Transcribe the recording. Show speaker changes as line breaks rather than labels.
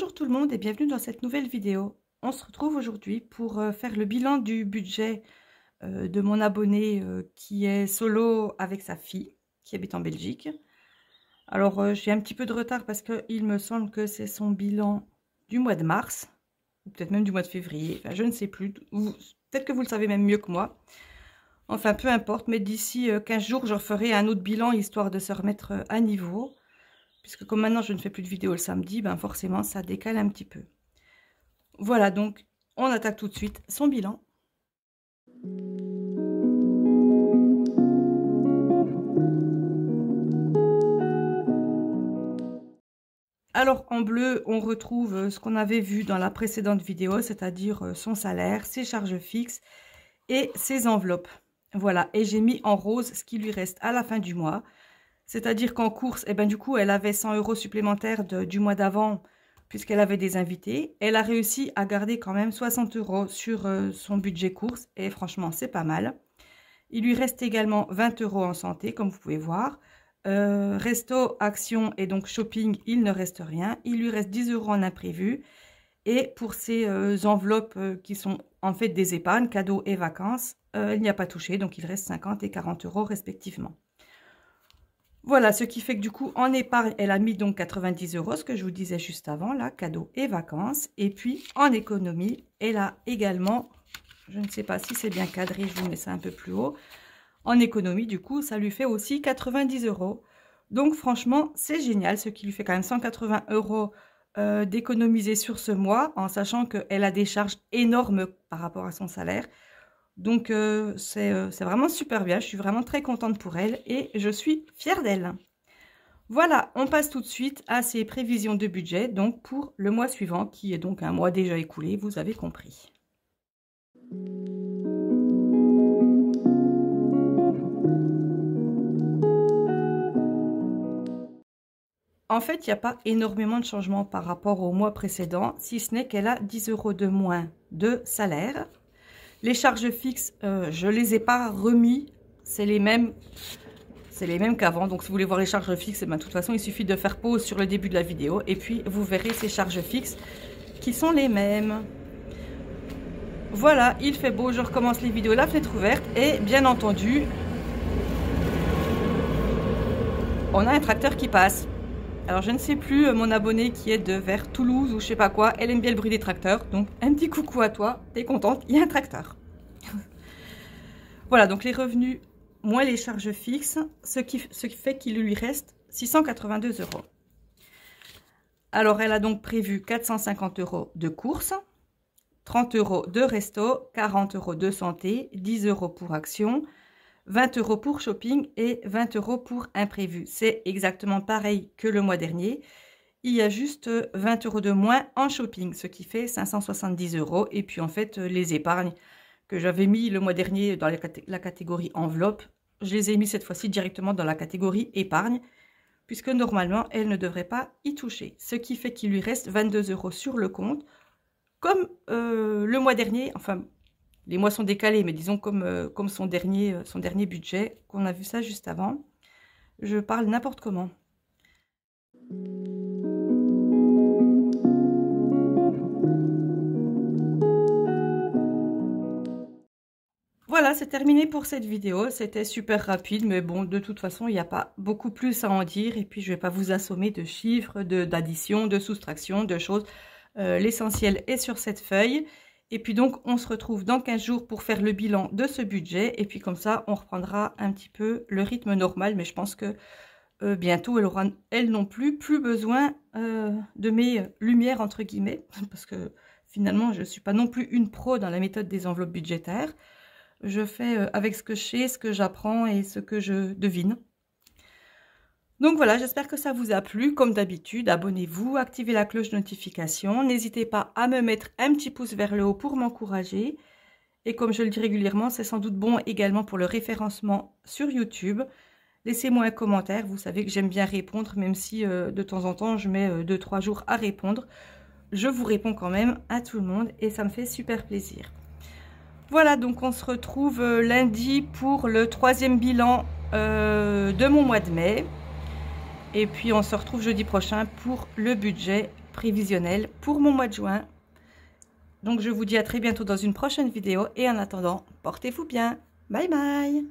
Bonjour tout le monde et bienvenue dans cette nouvelle vidéo. On se retrouve aujourd'hui pour faire le bilan du budget de mon abonné qui est solo avec sa fille, qui habite en Belgique. Alors j'ai un petit peu de retard parce qu'il me semble que c'est son bilan du mois de mars, ou peut-être même du mois de février, enfin je ne sais plus, peut-être que vous le savez même mieux que moi. Enfin peu importe, mais d'ici 15 jours je referai un autre bilan histoire de se remettre à niveau. Puisque comme maintenant je ne fais plus de vidéos le samedi, ben forcément ça décale un petit peu. Voilà, donc on attaque tout de suite son bilan. Alors en bleu, on retrouve ce qu'on avait vu dans la précédente vidéo, c'est-à-dire son salaire, ses charges fixes et ses enveloppes. Voilà, et j'ai mis en rose ce qui lui reste à la fin du mois. C'est-à-dire qu'en course, eh ben, du coup, elle avait 100 € supplémentaires du mois d'avant, puisqu'elle avait des invités. Elle a réussi à garder quand même 60 € sur son budget course, et franchement, c'est pas mal. Il lui reste également 20 € en santé, comme vous pouvez voir. Resto, action et donc shopping, il ne reste rien. Il lui reste 10 € en imprévu. Et pour ces enveloppes qui sont en fait des épargnes, cadeaux et vacances, il n'y a pas touché, donc il reste 50 et 40 € respectivement. Voilà, ce qui fait que du coup, en épargne, elle a mis donc 90 €, ce que je vous disais juste avant, là, cadeaux et vacances. Et puis, en économie, elle a également, je ne sais pas si c'est bien cadré, je vous mets ça un peu plus haut. En économie, du coup, ça lui fait aussi 90 €. Donc, franchement, c'est génial, ce qui lui fait quand même 180 € d'économiser sur ce mois, en sachant qu'elle a des charges énormes par rapport à son salaire. Donc, c'est vraiment super bien. Je suis vraiment très contente pour elle et je suis fière d'elle. Voilà, on passe tout de suite à ses prévisions de budget, donc pour le mois suivant, qui est donc un mois déjà écoulé, vous avez compris. En fait, il n'y a pas énormément de changements par rapport au mois précédent, si ce n'est qu'elle a 10 € de moins de salaire. Les charges fixes, je ne les ai pas remis, c'est les mêmes qu'avant. Donc si vous voulez voir les charges fixes, ben, de toute façon il suffit de faire pause sur le début de la vidéo et puis vous verrez ces charges fixes qui sont les mêmes. Voilà, il fait beau, je recommence les vidéos, la fenêtre ouverte et bien entendu, on a un tracteur qui passe. Alors je ne sais plus, mon abonné qui est de vers Toulouse ou je sais pas quoi, elle aime bien le bruit des tracteurs. Donc un petit coucou à toi, t'es contente, il y a un tracteur. Voilà, donc les revenus moins les charges fixes, ce qui fait qu'il lui reste 682 €. Alors elle a donc prévu 450 € de courses, 30 € de resto, 40 € de santé, 10 € pour action, 20 € pour shopping et 20 € pour imprévu. C'est exactement pareil que le mois dernier. Il y a juste 20 € de moins en shopping, ce qui fait 570 €. Et puis en fait, les épargnes que j'avais mis le mois dernier dans la catégorie enveloppe, je les ai mis cette fois-ci directement dans la catégorie épargne, puisque normalement, elle ne devrait pas y toucher. Ce qui fait qu'il lui reste 22 € sur le compte, comme le mois dernier, enfin... Les mois sont décalés, mais disons comme son dernier budget, qu'on a vu ça juste avant. Je parle n'importe comment. Voilà, c'est terminé pour cette vidéo. C'était super rapide, mais bon, de toute façon, il n'y a pas beaucoup plus à en dire. Et puis, je ne vais pas vous assommer de chiffres, d'addition, de soustraction, de choses. L'essentiel est sur cette feuille. Et puis donc, on se retrouve dans 15 jours pour faire le bilan de ce budget. Et puis comme ça, on reprendra un petit peu le rythme normal. Mais je pense que bientôt, elle aura, elle non plus besoin de mes lumières, entre guillemets. Parce que finalement, je ne suis pas non plus une pro dans la méthode des enveloppes budgétaires. Je fais avec ce que je sais, ce que j'apprends et ce que je devine. Donc voilà, j'espère que ça vous a plu. Comme d'habitude, abonnez-vous, activez la cloche de notification. N'hésitez pas à me mettre un petit pouce vers le haut pour m'encourager. Et comme je le dis régulièrement, c'est sans doute bon également pour le référencement sur YouTube. Laissez-moi un commentaire. Vous savez que j'aime bien répondre, même si de temps en temps, je mets 2-3 jours à répondre. Je vous réponds quand même à tout le monde et ça me fait super plaisir. Voilà, donc on se retrouve lundi pour le 3e bilan de mon mois de mai. Et puis on se retrouve jeudi prochain pour le budget prévisionnel pour mon mois de juin. Donc je vous dis à très bientôt dans une prochaine vidéo et en attendant, portez-vous bien. Bye bye.